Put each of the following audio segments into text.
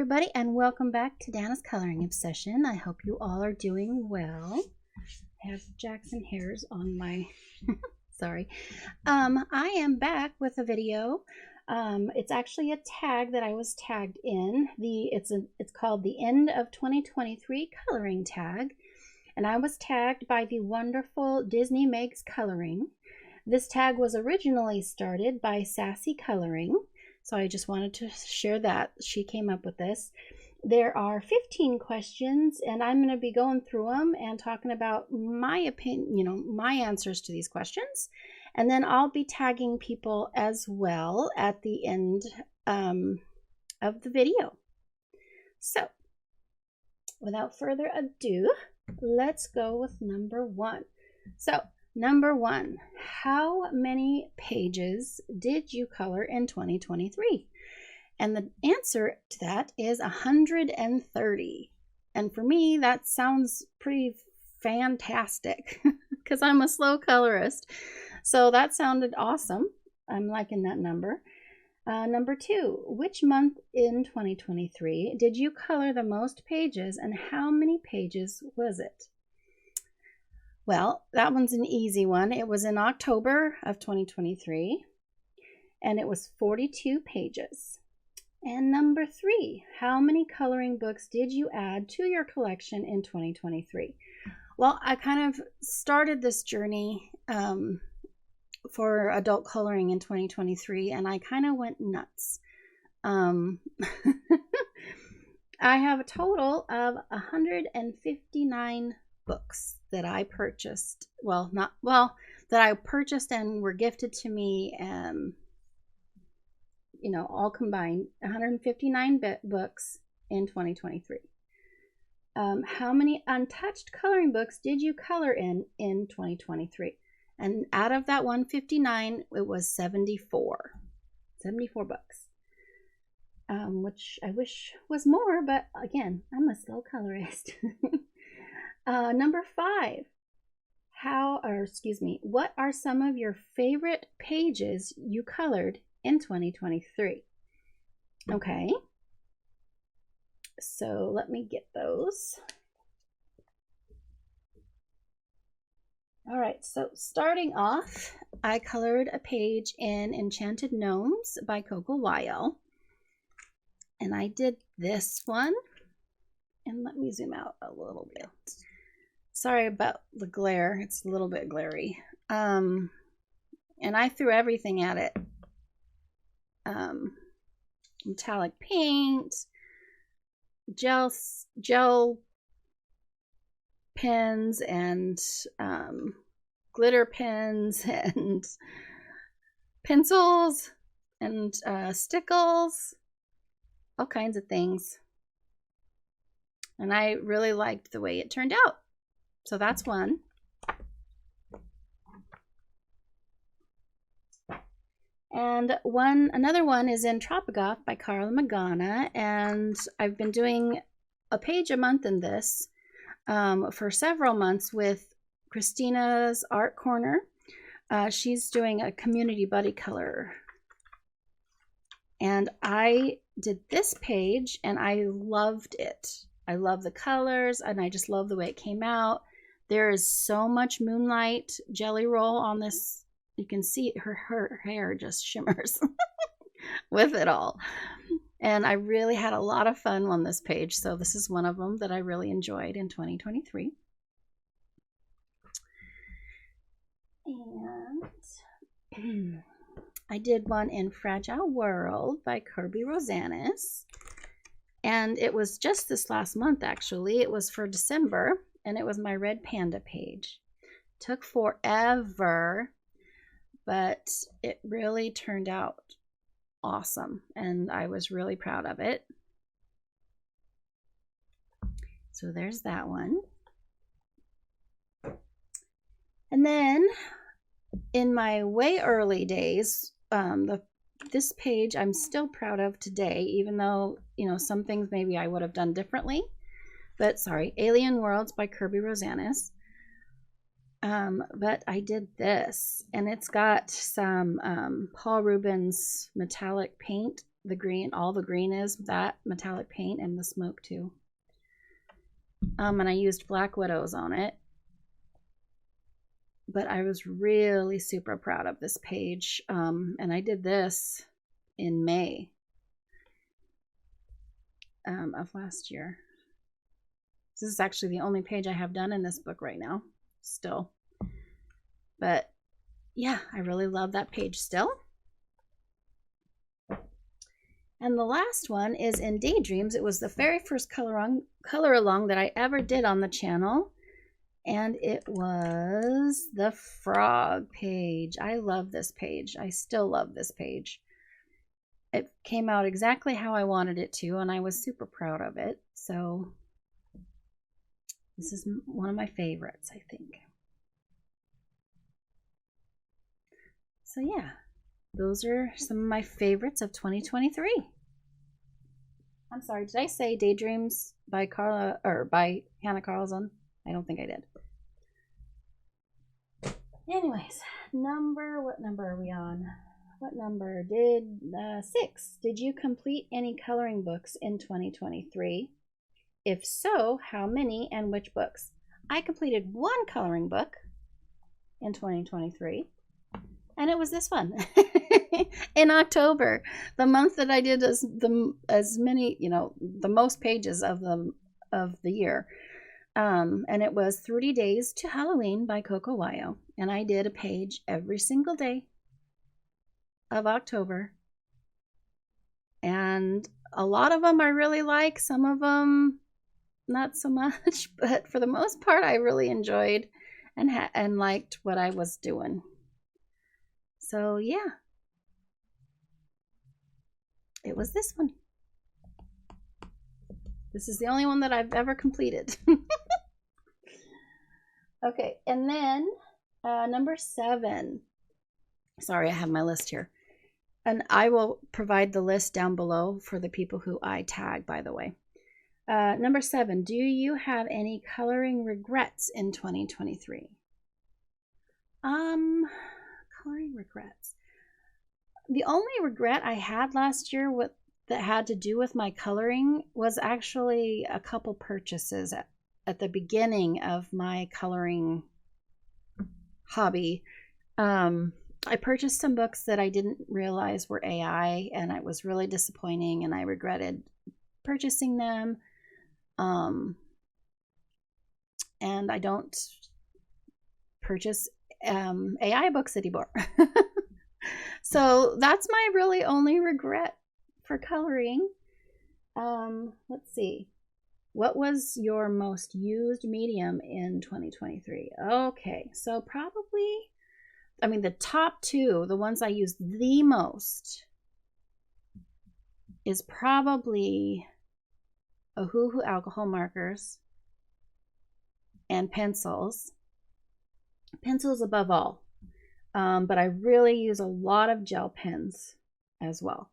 everybody, and welcome back to Dana's Coloring Obsession. I hope you all are doing well. I have Jackson hairs on my sorry. I am back with a video. It's actually a tag that I was tagged in. It's called the End of 2023 Coloring Tag, and I was tagged by the wonderful Disney Makes Coloring. This tag was originally started by Sassy Coloring. So I just wanted to share that. She came up with this. There are 15 questions, and I'm going to be going through them and talking about my opinion, my answers to these questions. And then I'll be tagging people as well at the end of the video. So without further ado, let's go with number one. So number one, how many pages did you color in 2023? And the answer to that is 130. And for me, that sounds pretty fantastic because I'm a slow colorist. So that sounded awesome. I'm liking that number. Number two, which month in 2023 did you color the most pages, and how many pages was it? Well, that one's an easy one. It was in October of 2023, and it was 42 pages. And number three, how many coloring books did you add to your collection in 2023? Well, I kind of started this journey for adult coloring in 2023, and I kind of went nuts. I have a total of 159 books that I purchased. That I purchased and were gifted to me, all combined, 159 books in 2023. How many untouched coloring books did you color in 2023? And out of that 159, it was 74 books, which I wish was more, but again, I'm a slow colorist. Number five, what are some of your favorite pages you colored in 2023? Okay, so let me get those. All right, so starting off, I colored a page in Enchanted Gnomes by Coco Weil, and I did this one. And let me zoom out a little bit. Sorry about the glare. It's a little bit glary. And I threw everything at it. Metallic paint, gel pens, and glitter pens, and pencils, and stickles, all kinds of things. And I really liked the way it turned out. So that's one. And another one is in Tropigoth by Carla Magana. And I've been doing a page a month in this for several months with Christina's Art Corner. She's doing a community buddy color. And I did this page and I loved it. I love the colors, and I just love the way it came out. There is so much moonlight jelly roll on this. You can see her hair just shimmers with it all. And I really had a lot of fun on this page. So this is one of them that I really enjoyed in 2023. And I did one in Fragile World by Kirby Rosanis. And it was just this last month, actually. It was for December, and it was my Red Panda page. Took forever, but it really turned out awesome, and I was really proud of it. So there's that one. And then in my way early days, this page I'm still proud of today, even though, some things maybe I would have done differently. But sorry, Alien Worlds by Kirby Rosanis. But I did this, and it's got some Paul Rubens metallic paint the green, all the green is, that metallic paint, and the smoke too. And I used Black Widows on it. But I was really super proud of this page. And I did this in May of last year. This is actually the only page I have done in this book right now, still. But yeah, I really love that page still. And the last one is in Daydreams. It was the very first color along that I ever did on the channel. And it was the frog page. I love this page. I still love this page. It came out exactly how I wanted it to, and I was super proud of it. So this is one of my favorites, I think. So yeah, those are some of my favorites of 2023. I'm sorry, did I say Daydreams by Carla or by Hannah Carlson? I don't think I did. Anyways, what number are we on? What number? 6. Did you complete any coloring books in 2023? If so, how many and which books? I completed one coloring book in 2023, and it was this one in October, the month that I did as many, the most pages of the year. And it was 30 Days to Halloween by Coco Wyo. And I did a page every single day of October. And a lot of them I really like, some of them not so much, but for the most part I really enjoyed and liked what I was doing. So yeah, it was this one. This is the only one that I've ever completed. Okay, and then number 7. Sorry, I have my list here. And I will provide the list down below for the people who I tag, by the way. Number 7, do you have any coloring regrets in 2023? Coloring regrets. The only regret I had last year that had to do with my coloring was actually a couple purchases at the beginning of my coloring hobby. I purchased some books that I didn't realize were AI, and it was really disappointing, and I regretted purchasing them. And I don't purchase AI books anymore. So that's my really only regret for coloring. Let's see. What was your most used medium in 2023? Okay, so probably, the top 2, the ones I used the most, is probably Ohuhu alcohol markers and pencils. Pencils above all. But I really use a lot of gel pens as well.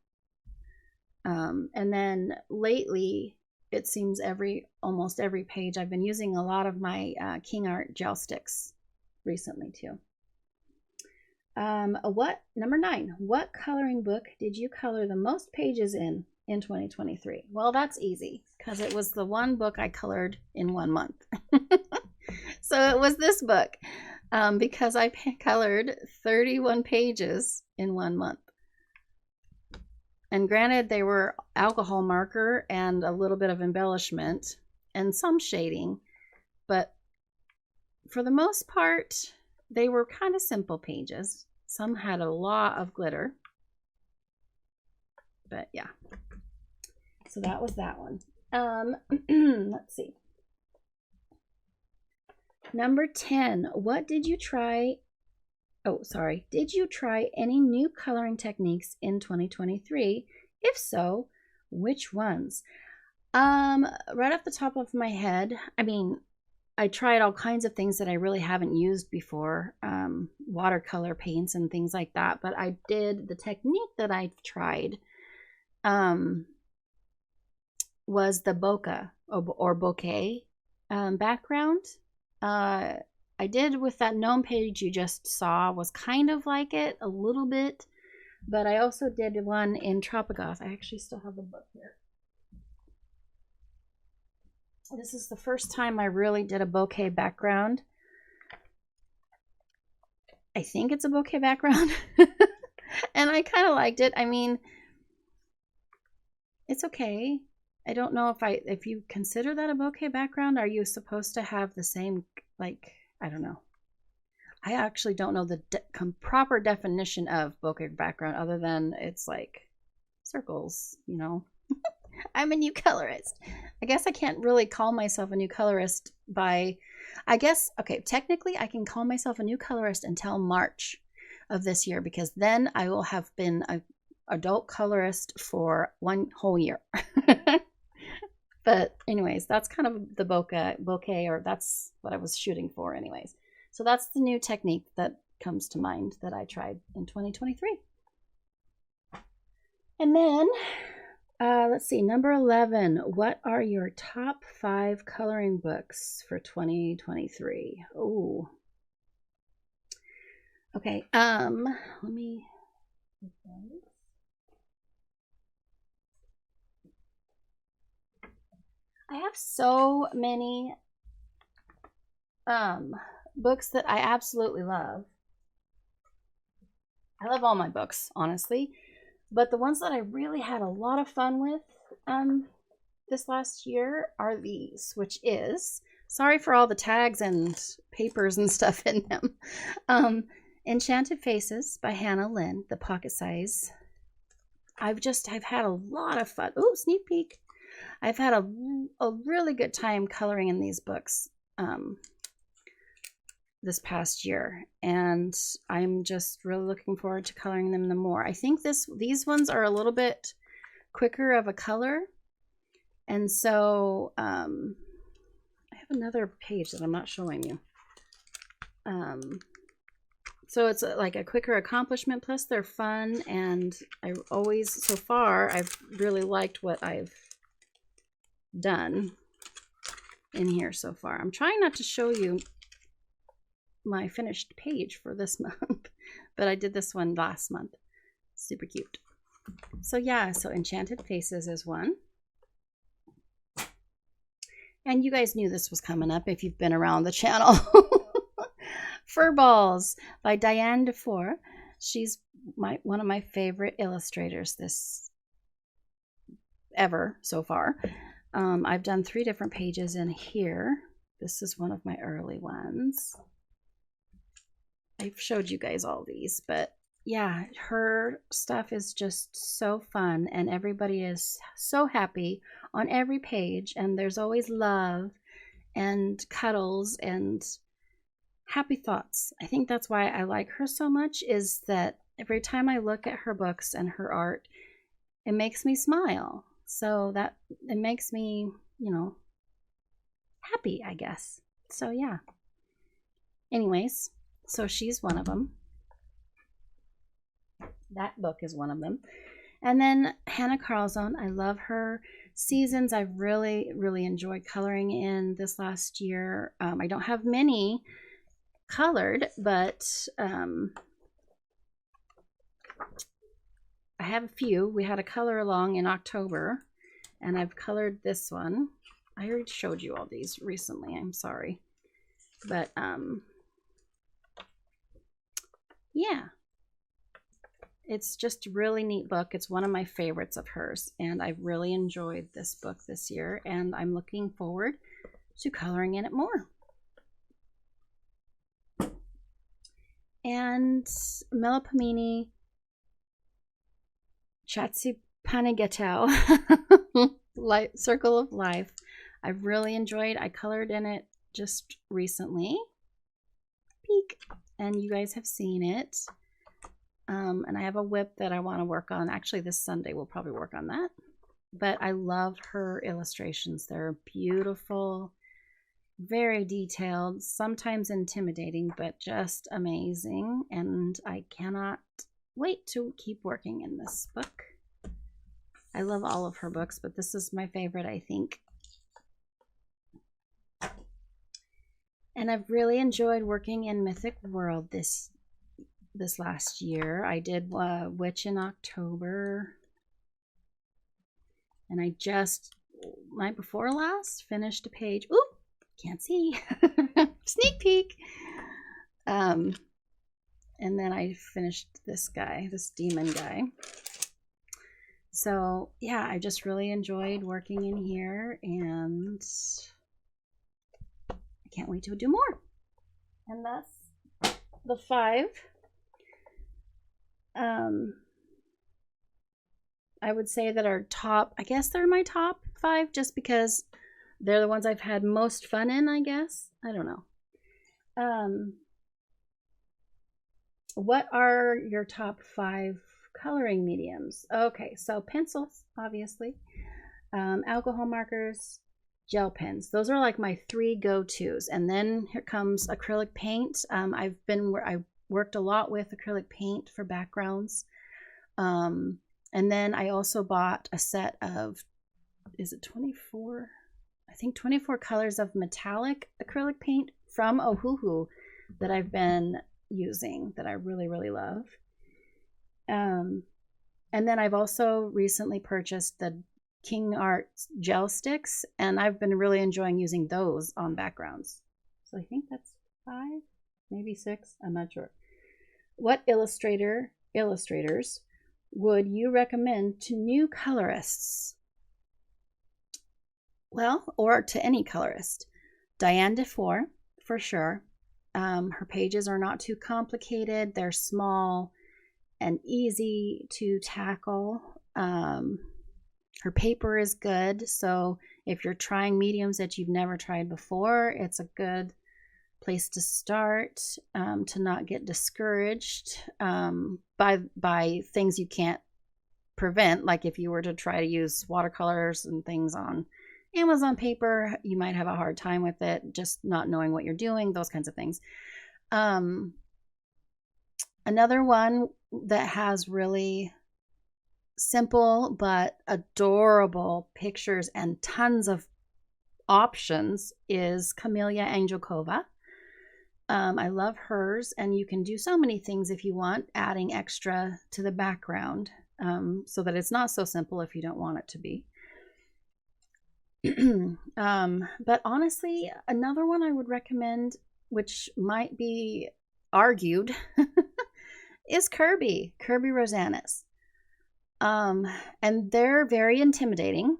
And then lately, it seems almost every page, I've been using a lot of my King Art gel sticks recently too. Number 9, what coloring book did you color the most pages in 2023? Well, that's easy because it was the one book I colored in 1 month. So it was this book because I colored 31 pages in 1 month. And granted, they were alcohol marker and a little bit of embellishment and some shading, but for the most part, they were kind of simple pages. Some had a lot of glitter, but yeah. So that was that one. Let's see. Number 10, what did you try? Oh, sorry. Did you try any new coloring techniques in 2023? If so, which ones? Right off the top of my head, I tried all kinds of things that I really haven't used before, watercolor paints and things like that. But the technique that I tried was the bokeh or bouquet background. I did with that gnome page you just saw, was kind of like it a little bit, But I also did one in Tropigoth. I actually still have the book here. This is the first time I really did a bouquet background. I think it's a bouquet background. And I kind of liked it. I mean, it's okay. I don't know if you consider that a bouquet background. Are you supposed to have the same, like, I don't know. I actually don't know the proper definition of bouquet background other than it's like circles, you know. I'm a new colorist. I guess I can't really call myself a new colorist by, I guess, okay, technically I can call myself a new colorist until March of this year, because then I will have been an adult colorist for one whole year. But anyways, that's kind of the bouquet, or that's what I was shooting for anyways. So that's the new technique that comes to mind that I tried in 2023. And then, let's see, number 11. What are your top 5 coloring books for 2023? Oh, okay. Let me. I have so many books that I absolutely love. I love all my books, honestly, but the ones that I really had a lot of fun with this last year are these, which is, sorry for all the tags and papers and stuff in them, Enchanted Faces by Hannah Lynn, the pocket size. I've had a lot of fun. Ooh, sneak peek. I've had a really good time coloring in these books this past year, and I'm just really looking forward to coloring them the more. I think these ones are a little bit quicker of a color, and so I have another page that I'm not showing you. So it's like a quicker accomplishment, plus they're fun, and so far I've really liked what I've done in here so far. I'm trying not to show you my finished page for this month, but I did this one last month. Super cute. So yeah, so Enchanted Faces is one. And you guys knew this was coming up if you've been around the channel. Furballs by Diane DeFore. She's one of my favorite illustrators ever so far. I've done 3 different pages in here. This is one of my early ones. I've showed you guys all these, but yeah, her stuff is just so fun, and everybody is so happy on every page, and there's always love and cuddles and happy thoughts. I think that's why I like her so much, is that every time I look at her books and her art, it makes me smile. So that it makes me, happy, I guess. So yeah. Anyways, so she's one of them. That book is one of them. And then Hannah Carlzone, I love her seasons. I've really, really enjoyed coloring in this last year. I don't have many colored, but I have a few. We had a color along in October, and I've colored this one. I already showed you all these recently. I'm sorry. But yeah, it's just a really neat book. It's one of my favorites of hers, and I've really enjoyed this book this year, and I'm looking forward to coloring in it more. And Melopamini Chatsipanigatau Circle of Life. I've really enjoyed. I colored in it just recently. Peek. And you guys have seen it. And I have a whip that I want to work on. Actually, this Sunday we'll probably work on that. But I love her illustrations. They're beautiful, very detailed, sometimes intimidating, but just amazing. And I cannot wait to keep working in this book. I love all of her books, but this is my favorite, I think. And I've really enjoyed working in Mythic World this this last year. I did Witch in October. And I just, night before last, finished a page. Ooh, can't see. Sneak peek. And then I finished this guy, this demon guy. So yeah, I just really enjoyed working in here, and I can't wait to do more. And that's the 5. I would say that our top, I guess they're my top 5 just because they're the ones I've had most fun in, I guess. I don't know. What are your top 5 coloring mediums? Okay, so pencils, obviously, alcohol markers, gel pens. Those are like my 3 go-tos. And then here comes acrylic paint. I worked a lot with acrylic paint for backgrounds. And then I also bought a set of, is it 24? I think 24 colors of metallic acrylic paint from Ohuhu that I've been using, that I really, really love. And then I've also recently purchased the King Art gel sticks, and I've been really enjoying using those on backgrounds. So I think that's 5, maybe 6, I'm not sure. What illustrators would you recommend to new colorists? Well, or to any colorist. Diane DeFore, for sure. Her pages are not too complicated. They're small and easy to tackle. Her paper is good. So if you're trying mediums that you've never tried before, it's a good place to start, to not get discouraged by things you can't prevent. Like if you were to try to use watercolors and things on Amazon paper, you might have a hard time with it, just not knowing what you're doing, those kinds of things. Another one that has really simple but adorable pictures and tons of options is Camellia Angelkova. I love hers, and you can do so many things if you want, adding extra to the background, so that it's not so simple if you don't want it to be. But honestly, another one I would recommend, which might be argued, is Kirby Rosanis. And they're very intimidating,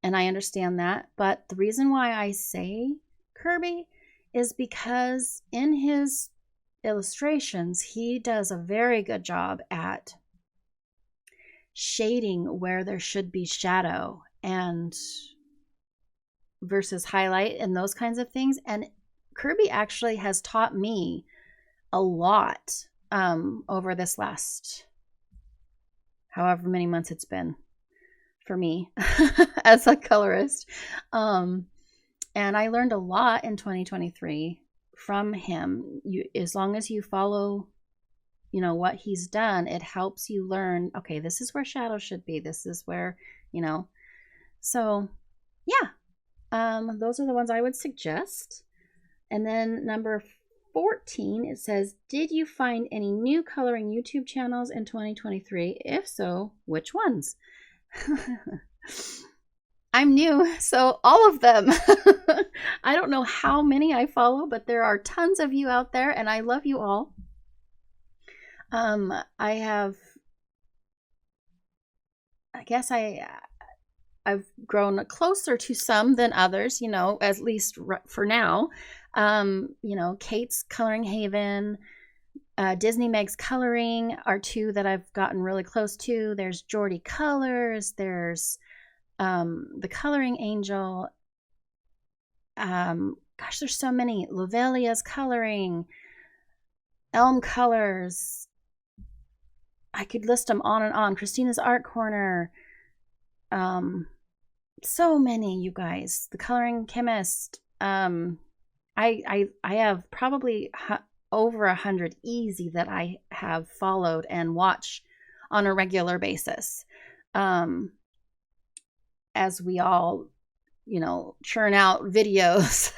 and I understand that, but the reason why I say Kirby is because in his illustrations, he does a very good job at shading where there should be shadow and versus highlight and those kinds of things. And Kirby actually has taught me a lot over this last however many months it's been for me as a colorist. And I learned a lot in 2023 from him. As long as you follow, what he's done, it helps you learn, okay, this is where shadow should be. This is where, so yeah, those are the ones I would suggest. And then number 14, it says, did you find any new coloring YouTube channels in 2023? If so, which ones? I'm new, so all of them. I don't know how many I follow, but there are tons of you out there, and I love you all. I guess I've grown closer to some than others, at least for now. Kate's Coloring Haven, Disney Meg's Coloring are 2 that I've gotten really close to. There's Jordy Colors, there's the Coloring Angel. Gosh, there's so many. Lovelia's Coloring, Elm Colors. I could list them on and on. Christina's Art Corner. So many, you guys. The Coloring Chemist. I have probably over 100 easy that I have followed and watch on a regular basis. As we all, churn out videos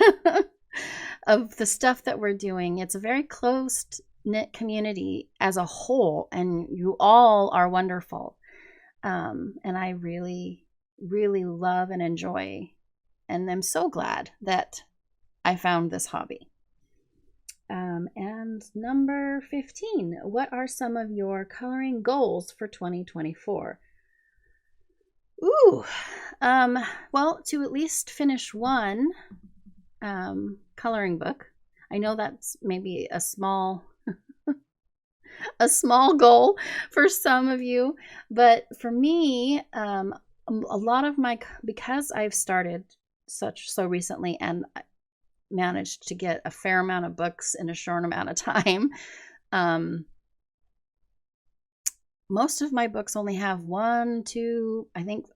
of the stuff that we're doing. It's a very close knit community as a whole, and you all are wonderful. And I really, really love and enjoy, and I'm so glad that I found this hobby. And number 15, what are some of your coloring goals for 2024? Ooh, well, to at least finish one coloring book. I know that's maybe a small goal for some of you, but for me, a lot of my, because I've started so recently and managed to get a fair amount of books in a short amount of time, most of my books only have 1, 2, I think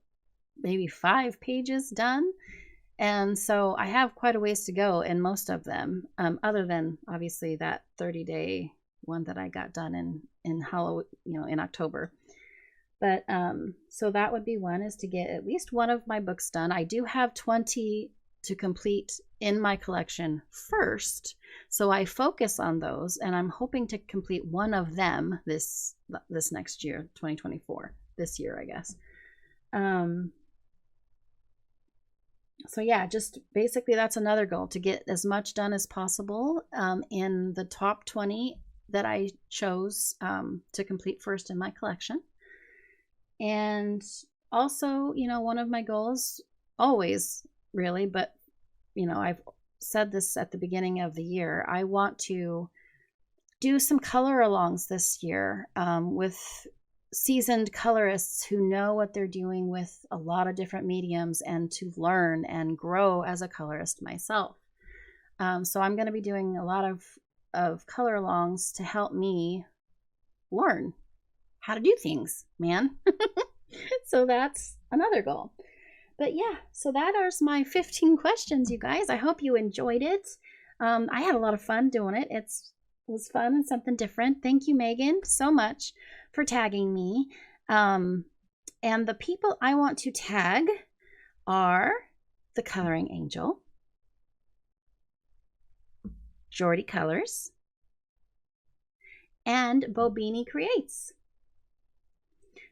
maybe 5 pages done. And so I have quite a ways to go in most of them, other than obviously that 30-day one that I got done in Halloween, in October. But so that would be one, is to get at least one of my books done. I do have 20 to complete in my collection first, so I focus on those, and I'm hoping to complete one of them this next year, 2024, this year, I guess. So yeah, just basically that's another goal, to get as much done as possible in the top 20 that I chose to complete first in my collection. And also, one of my goals, always really, but I've said this at the beginning of the year, I want to do some color alongs this year with seasoned colorists who know what they're doing with a lot of different mediums, and to learn and grow as a colorist myself. So I'm going to be doing a lot of color alongs to help me learn how to do things, man. So that's another goal. But yeah, so that are my 15 questions, you guys. I hope you enjoyed it. I had a lot of fun doing it. It was fun and something different. Thank you, Megan, so much for tagging me. And the people I want to tag are the Coloring Angel, Jordy Colors, and Bobini Creates.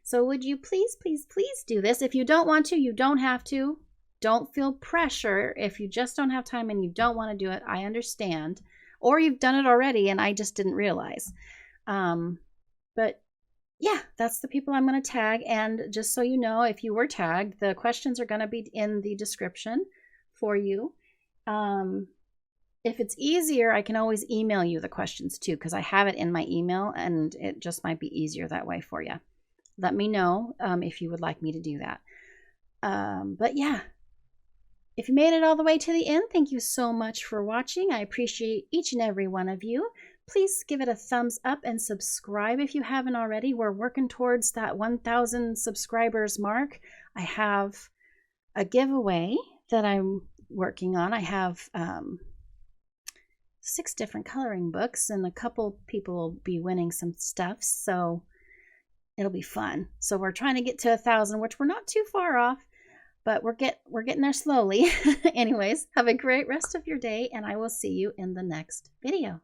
So would you please, please, please do this. If you don't want to, you don't have to. Don't feel pressure. If you just don't have time and you don't want to do it, I understand. Or you've done it already and I just didn't realize. But yeah, that's the people I'm going to tag. And just so you know, if you were tagged, the questions are going to be in the description for you. If it's easier, I can always email you the questions too, because I have it in my email, and it just might be easier that way for you. Let me know if you would like me to do that. But yeah, if you made it all the way to the end, thank you so much for watching. I appreciate each and every one of you. Please give it a thumbs up and subscribe if you haven't already. We're working towards that 1,000 subscribers mark. I have a giveaway that I'm working on. I have 6 different coloring books, and a couple people will be winning some stuff, so it'll be fun. So we're trying to get to 1,000, which we're not too far off, but we're getting there slowly. Anyways, have a great rest of your day, and I will see you in the next video.